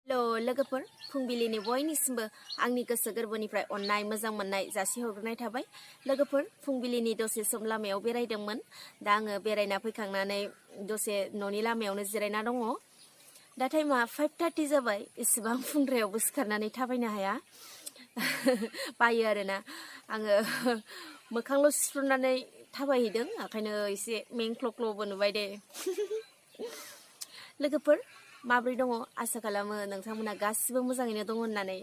हेल' लोगोफोर फुंबिलिनि बयनिसिमबो आंनि गोसो गोरबोनिफ्राय अननाय मोजां मोननाय जासिहरग्रोनाय थाबाय। लोगोफोर फुंबिलिनि दसे सम लामायाव बेरायदोंमोन। दा आङो बेरायना फैखांनानै दसे न'नि लामायावनो जिरायना दङ। दा टाइमा 5:30 जाबाय। इसेबां फुंद्रायावबो सिखारनानै थाबायनो हाया। बायो आरोना आङो मोखांल' सुफ्रुनानै थाबायहैदों। ओंखायनो एसे मेंख्ल'ख्ल'बो नुबाय दे। लोगोफोर माब्रै दङ? आसा खालामो नोंथांमोना गासिबो मोजाङैनो दङ होननानै।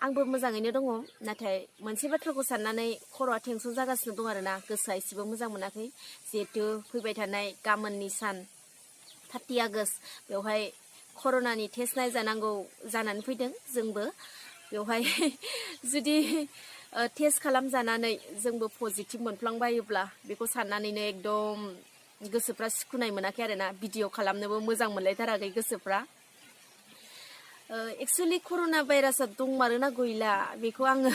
आंबो मोजाङैनो दङ, नाथाय मोनसे बाथ्राखौ साननानै खर'आ टेनसन जागासिनो दं आरोना। गोसोआ एसेबो मोजां मोनाखै। जिहेथु फैबाय थानाय गाबोननि सान 30 आगस्ट बेवहाय कर'नानि टेस्ट नायजानांगौ जानानै फैदों जोंबो। बेवहाय जुदि टेस्ट खालामजानानै जोंबो पजिटिभ मोनफ्लांबायोब्ला बेखौ साननानैनो एकदम गोसोफ्रा सुखुनाय मोनाखै आरोना। भिडिअ खालामनोबो मोजां मोनलायथाराखै गोसोफ्रा। एक्सुवेलि कर'ना भाइरासआ दंमारोना गैला बेखौ आङो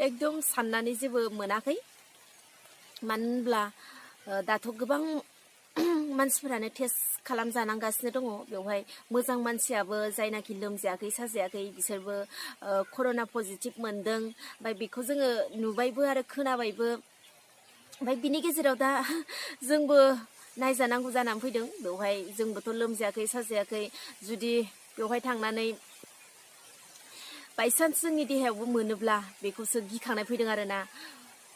एकदम साननानै जेबो मोनाखै। मानो होनब्ला दाथ' गोबां मानसिफोरानो टेस्ट खालामजानांगासिनो दङ। बेवहाय मोजां मानसियाबो जायनाखि लोमजायाखै साजायाखै बिसोरबो कर'ना पजिटिभ मोनदों। ओमफ्राय बेखौ जोङो नुबायबो आरो खोनाबायबो। ओमफ्राय बिनि गेजेराव दा जोंबो नायजानांगौ जानानै फैदों। बेवहाय जोंबोथ' लोमजायाखै साजायाखै। जुदि बेवहाय थांनानै बायसान्स जोंनि देहायावबो मोनोब्ला बेखौसो गिखांनाय फैदों आरोना।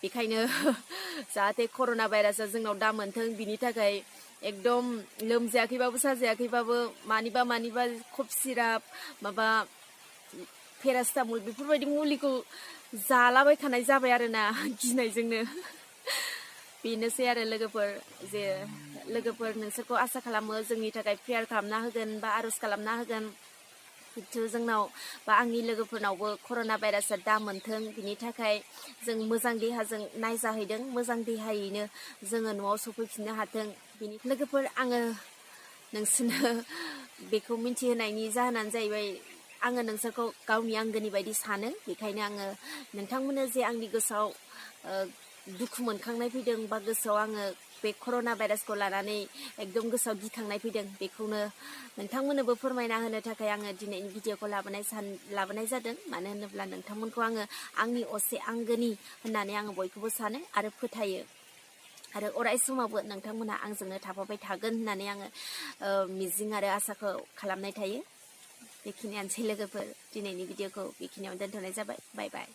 बेखायनो जाहाथे कर'ना भाइरासआ जोंनाव दा मोनथों बिनि थाखाय एकदम लोमजायाखैबाबो साजायाखैबाबो मानिबा कफ सिराप माबा पेरासिटामल बेफोरबायदि मुलिखौ जालाबायखानाय जाबाय आरोना गिनायजोंनो। बेनोसै आरो लोगोफोर नोंसोरखौ आसा खालामो जोंनि थाखाय प्रेयार खालामना होगोन बा आर'ज खालामना होगोन। जितु जोंनाव बा आंनि लोगोफोरनावबो कर'ना भाइरासआ दा मोनथों बिनि थाखाय जों मोजां देहाजों नायजाहैदों। मोजां देहायैनो जोङो न'आव सफैफिननो हाथों। बिनि लोगोफोर आङो नोंसोरनो बेखौ मिथिहोनायनि जाहोनानो जाहैबाय आङो नोंसोरखौ गावनि आंगोनि बायदि सानो। बेखायनो आङो नोंथांमोननो जे आंनि गोसोआव दुखु मोनखांनाय फैदों बा गोसोआव आङो बे कर'ना भाइरासखौ लानानै एकदम गोसोआव गिखांनाय फैदों बेखौनो नोंथांमोननोबो फोरमायना होनो थाखाय आङो दिनैनि भिडिअखौ लाबोनाय जादों। मानो होनोब्ला नोंथांमोनखौ आङो आंनि असे आंगोनि होननानै आङो बयखौबो सानो आरो फोथायो। आरो अराय समावबो नोंथांमोनहा आंजोंनो थाफाबाय थागोन होननानै आङो मिजिं आरो आसाखौ खालामनाय थायो। बेखिनियानोसै लोगोफोर, दिनैनि भिडिअखौ बेखिनियावनो दोनथ'नाय जाबाय। बाय बाय।